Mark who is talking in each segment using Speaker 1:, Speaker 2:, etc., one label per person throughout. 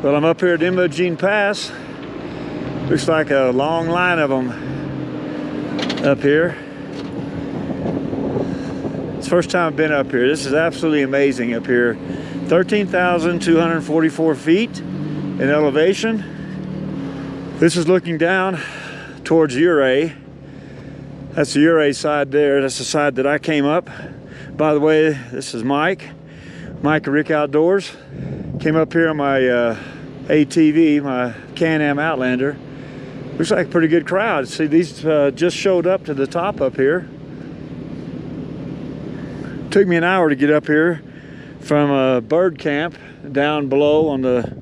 Speaker 1: Well, I'm up here at Imogene Pass. Looks like a long line of them up here. It's the first time I've been up here. This is absolutely amazing up here. 13,244 feet in elevation. This is looking down towards Ouray. That's the Ouray side there. That's the side that I came up. By the way, this is Mike and Rick Outdoors. Came up here on my ATV, my Can-Am Outlander. Looks like a pretty good crowd. See, these just showed up to the top up here. Took me an hour to get up here from a bird camp down below on the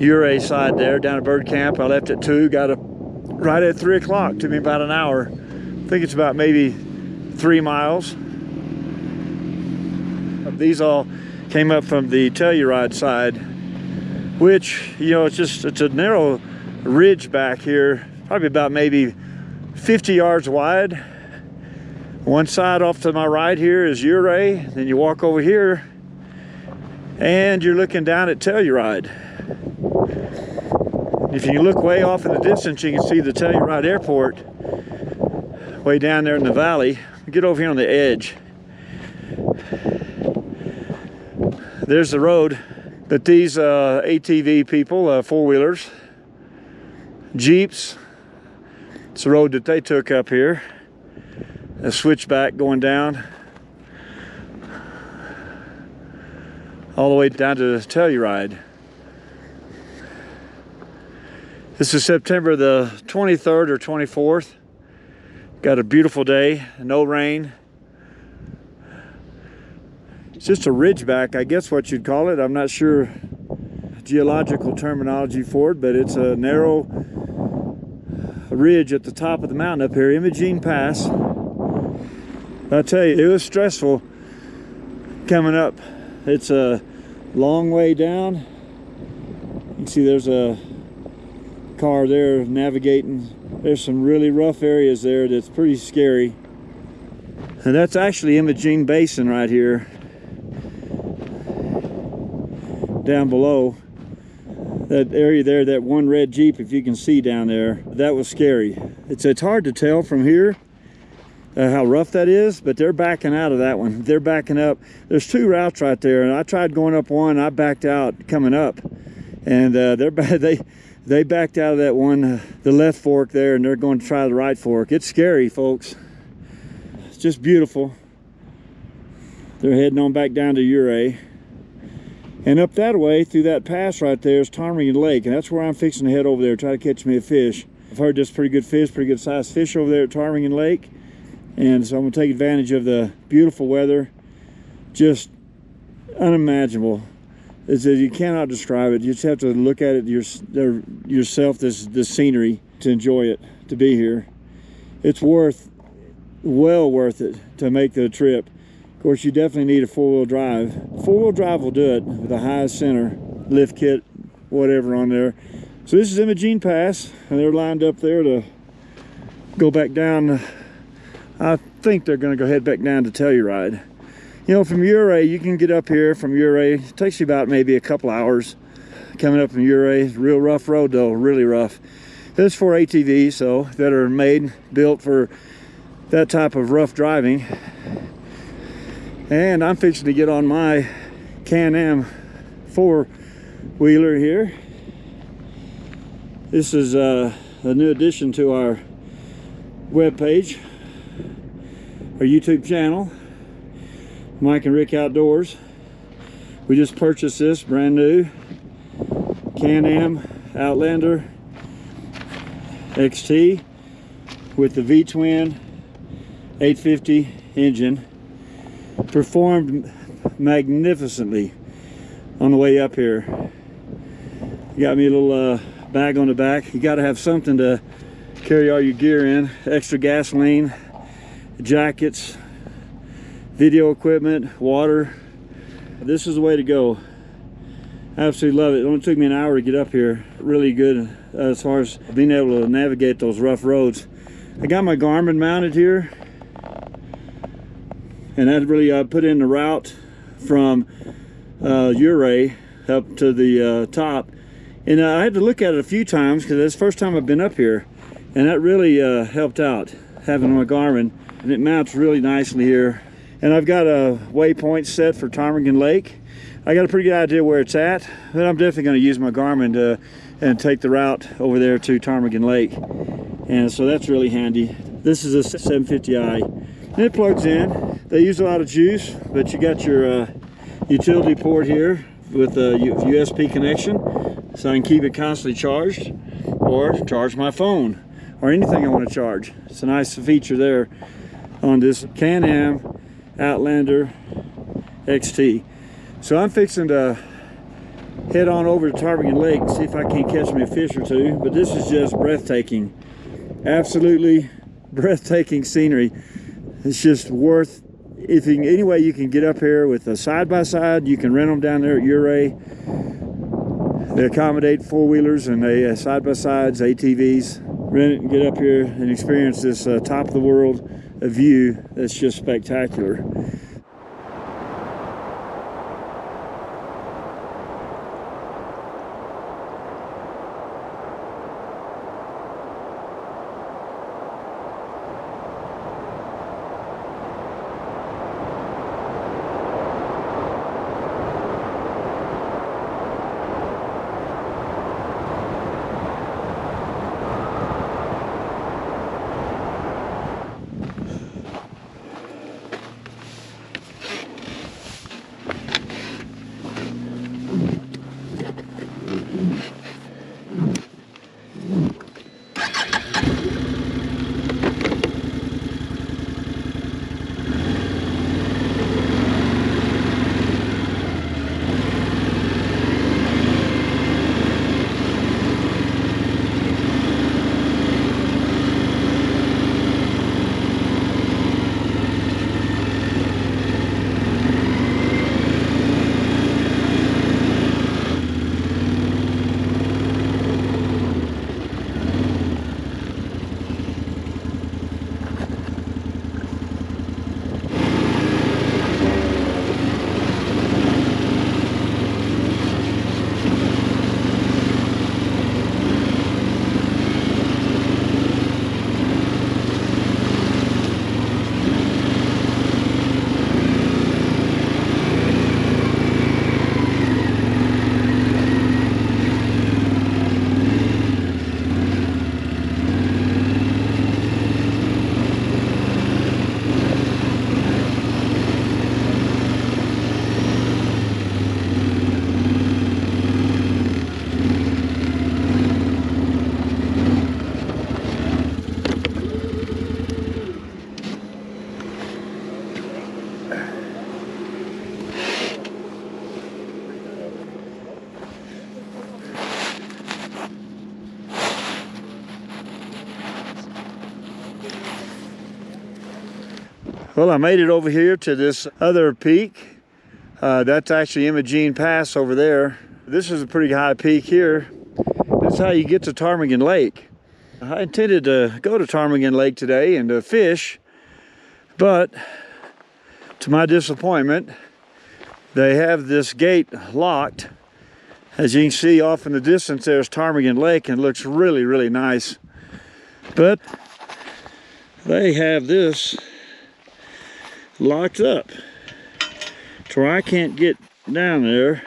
Speaker 1: Ouray side there, down at bird camp. I left at 2, got up right at 3 o'clock. Took me about an hour. I think it's about maybe 3 miles. These all came up from the Telluride side, which, you know, it's a narrow ridge back here, probably about maybe 50 yards wide. One side off to my right here is Ouray. Then you walk over here and you're looking down at Telluride. If you look way off in the distance, you can see the Telluride Airport way down there in the valley. Get over here on the edge. There's the road that these ATV people, four-wheelers, Jeeps, it's the road that they took up here. A switchback going down all the way down to Telluride. This is September the 23rd or 24th. Got a beautiful day, no rain. It's just a ridgeback, I guess what you'd call it. I'm not sure geological terminology for it, but it's a narrow ridge at the top of the mountain up here, Imogene Pass. I tell you, it was stressful coming up. It's a long way down. You can see there's a car there navigating. There's some really rough areas there that's pretty scary. And that's actually Imogene Basin right here. Down below that area there, that one red Jeep, if you can see down there, that was scary. It's hard to tell from here how rough that is, but they're backing out of that one. They're backing up. There's 2 routes right there, and I tried going up one. I backed out coming up, and they backed out of that one, the left fork there, and they're going to try the right fork. It's scary, folks. It's just beautiful. They're heading on back down to Ouray. And up that way, through that pass right there, is Ptarmigan Lake, and that's where I'm fixing to head over there, try to catch me a fish. I've heard there's pretty good fish, pretty good sized fish over there at Ptarmigan Lake, and so I'm going to take advantage of the beautiful weather. Just unimaginable. You cannot describe it. You just have to look at it yourself, this scenery, to enjoy it, to be here. It's well worth it to make the trip. Of course, you definitely need a 4-wheel drive. 4-wheel drive will do it with a high center, lift kit, whatever on there. So this is Imogene Pass, and they're lined up there to go back down. I think they're going to go head back down to Telluride. You know, from Ouray, you can get up here from Ouray. It takes you about maybe a couple hours coming up from Ouray. It's a real rough road though, really rough. This is for ATVs, so that are built for that type of rough driving. And I'm fixing to get on my Can-Am 4-wheeler here. This is a new addition to our webpage, our YouTube channel, Mike and Rick Outdoors. We just purchased this brand new Can-Am Outlander XT with the V-twin 850 engine. Performed magnificently on the way up here. You got me a little bag on the back. You got to have something to carry all your gear in. Extra gasoline, jackets, video equipment, water. This is the way to go. Absolutely love it. It only took me an hour to get up here. Really good as far as being able to navigate those rough roads. I got my Garmin mounted here, and that really put in the route from Ouray up to the top. And I had to look at it a few times because that's the first time I've been up here. And that really helped out, having my Garmin. And it mounts really nicely here. And I've got a waypoint set for Ptarmigan Lake. I got a pretty good idea where it's at, but I'm definitely going to use my Garmin and take the route over there to Ptarmigan Lake. And so that's really handy. This is a 750i. And it plugs in. They use a lot of juice, but you got your utility port here with a USB connection, so I can keep it constantly charged or charge my phone or anything I want to charge. It's a nice feature there on this Can-Am Outlander XT. So I'm fixing to head on over to Ptarmigan Lake and see if I can't catch me a fish or two, but this is just breathtaking. Absolutely breathtaking scenery. It's just worth, if you can, any way you can get up here with a side-by-side, you can rent them down there at Ouray. They accommodate four-wheelers and they side-by-sides, ATVs. Rent it and get up here and experience this top-of-the-world view that's just spectacular. Well, I made it over here to this other peak. That's actually Imogene Pass over there. This is a pretty high peak here. This is how you get to Ptarmigan Lake. I intended to go to Ptarmigan Lake today and fish, but to my disappointment, they have this gate locked. As you can see off in the distance, there's Ptarmigan Lake and it looks really, really nice. But they have this locked up to where I can't get down there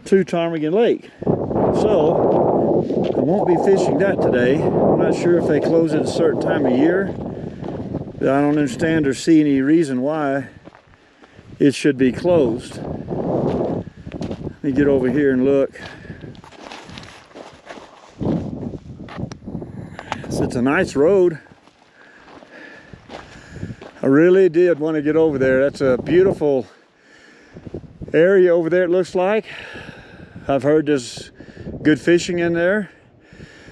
Speaker 1: to Ptarmigan Lake. So I won't be fishing that today. I'm not sure if they close it at a certain time of year. But I don't understand or see any reason why it should be closed. Let me get over here and look. So it's a nice road. I really did want to get over there. That's a beautiful area over there, it looks like. I've heard there's good fishing in there,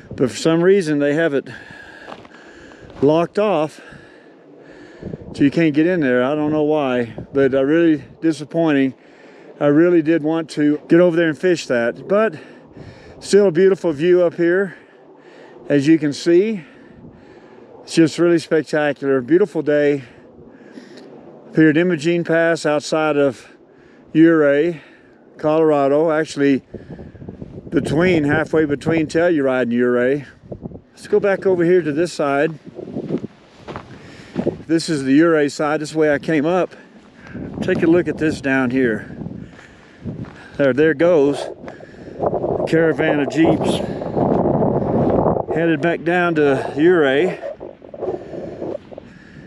Speaker 1: but for some reason they have it locked off so you can't get in there. I don't know why, but really disappointing. I really did want to get over there and fish that, but still a beautiful view up here, as you can see. It's just really spectacular. Beautiful day up here at Imogene Pass outside of Ouray, Colorado. Actually, halfway between Telluride and Ouray. Let's go back over here to this side. This is the Ouray side. This is the way I came up. Take a look at this down here. There goes a caravan of Jeeps headed back down to Ouray.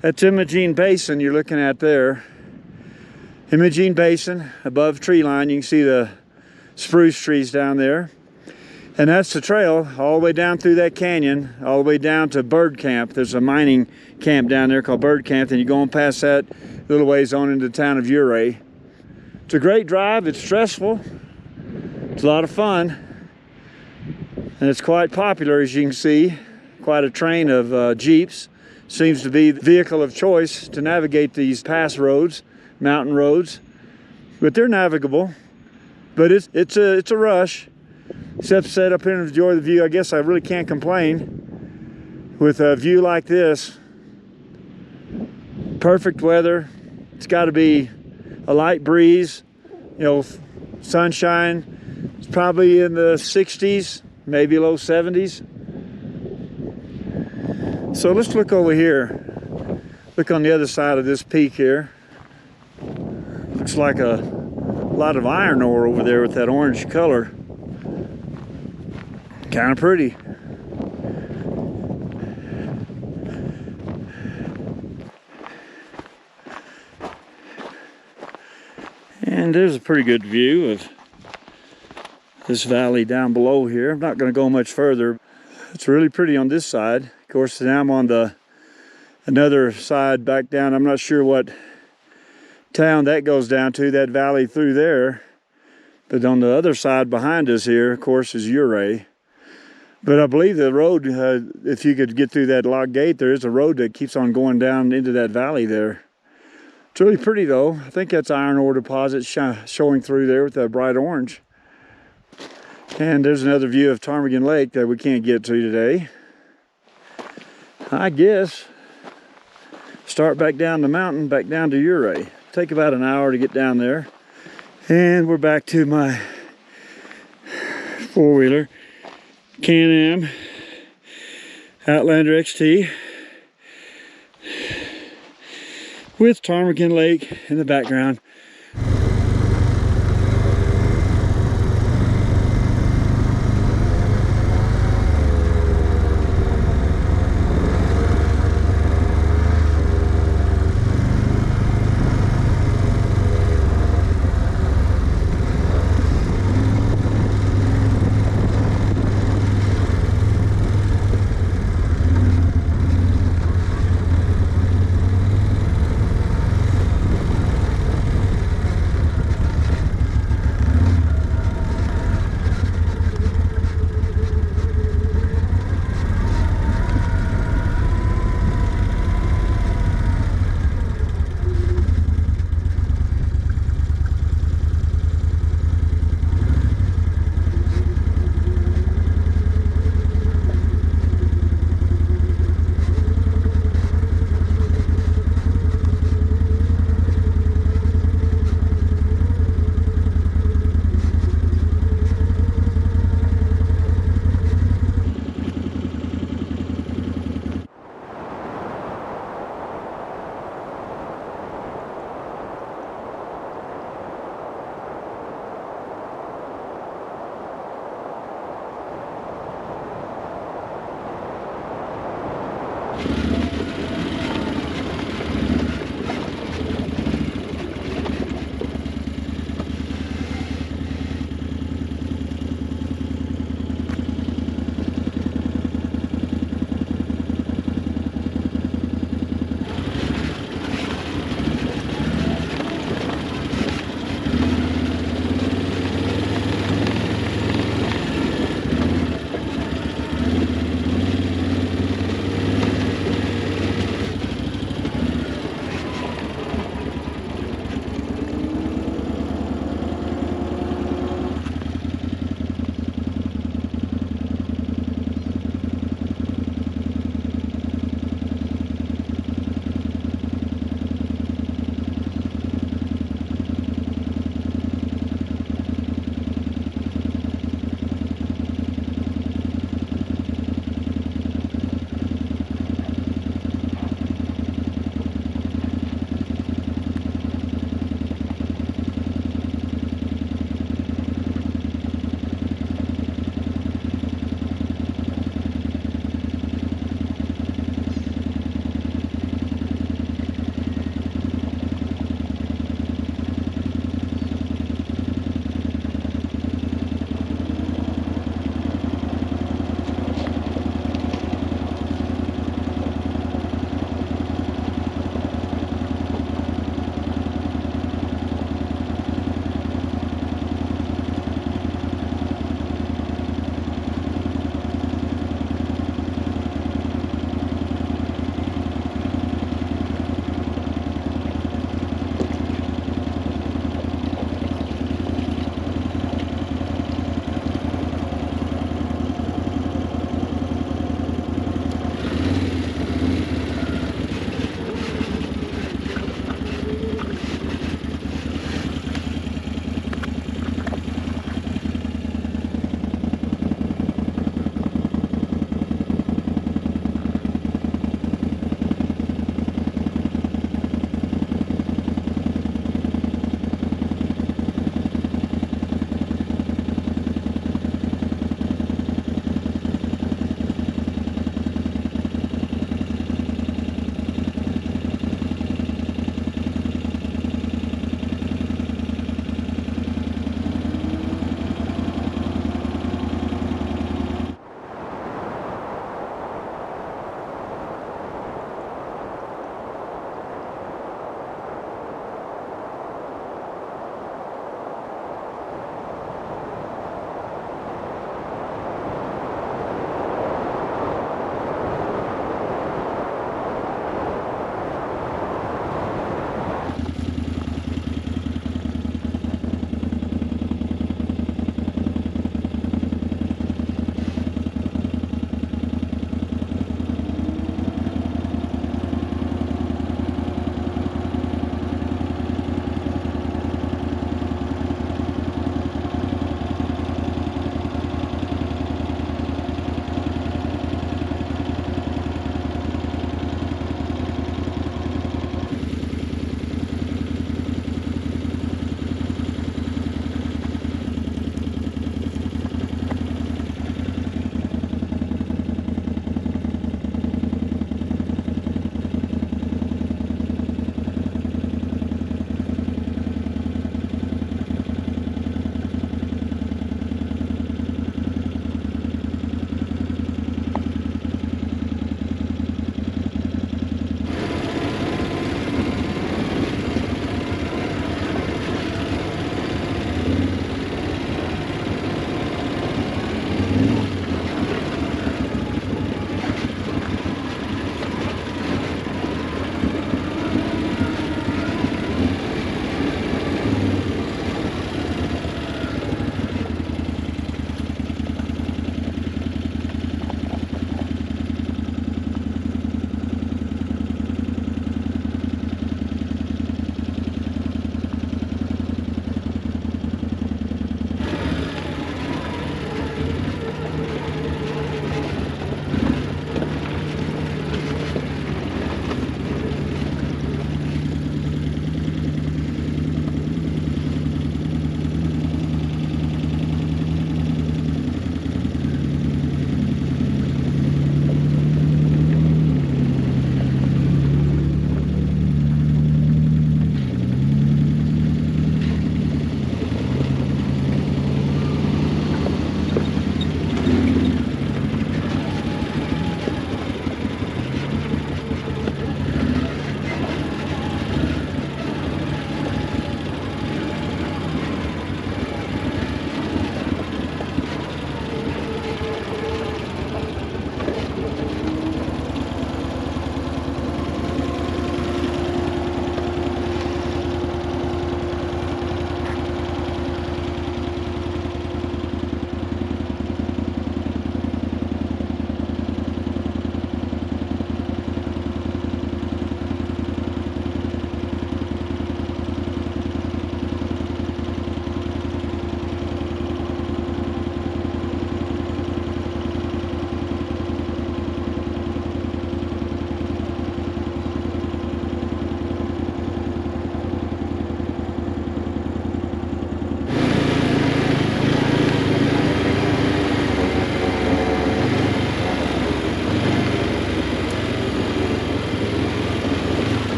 Speaker 1: That's Imogene Basin you're looking at there. Imogene Basin, above tree line. You can see the spruce trees down there. And that's the trail all the way down through that canyon, all the way down to Bird Camp. There's a mining camp down there called Bird Camp. Then you go on past that a little ways on into the town of Ouray. It's a great drive. It's stressful. It's a lot of fun. And it's quite popular, as you can see. Quite a train of Jeeps. Seems to be the vehicle of choice to navigate these pass roads, mountain roads. But they're navigable. But it's a rush. Except set up here and enjoy the view. I guess I really can't complain with a view like this. Perfect weather. It's got to be a light breeze, you know, sunshine. It's probably in the 60s, maybe low 70s. So let's look over here. Look on the other side of this peak here. Looks like a lot of iron ore over there with that orange color. Kind of pretty. And there's a pretty good view of this valley down below here. I'm not going to go much further. It's really pretty on this side. Of course, now I'm on another side back down. I'm not sure what town that goes down to, that valley through there. But on the other side behind us here, of course, is Ouray. But I believe the road, if you could get through that log gate, there is a road that keeps on going down into that valley there. It's really pretty though. I think that's iron ore deposit showing through there with that bright orange. And there's another view of Ptarmigan Lake that we can't get to today. I guess start back down the mountain, back down to Ouray. Take about an hour to get down there. And we're back to my four-wheeler. Can-Am Outlander XT with Ptarmigan Lake in the background.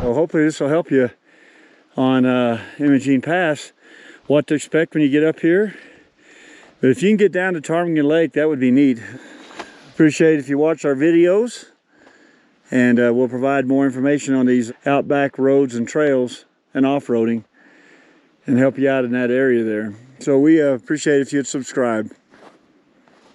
Speaker 1: Well, hopefully this will help you on Imogene Pass, what to expect when you get up here. But if you can get down to Ptarmigan Lake, that would be neat. Appreciate it if you watch our videos, and we'll provide more information on these outback roads and trails and off-roading and help you out in that area there. So we appreciate it if you'd subscribe.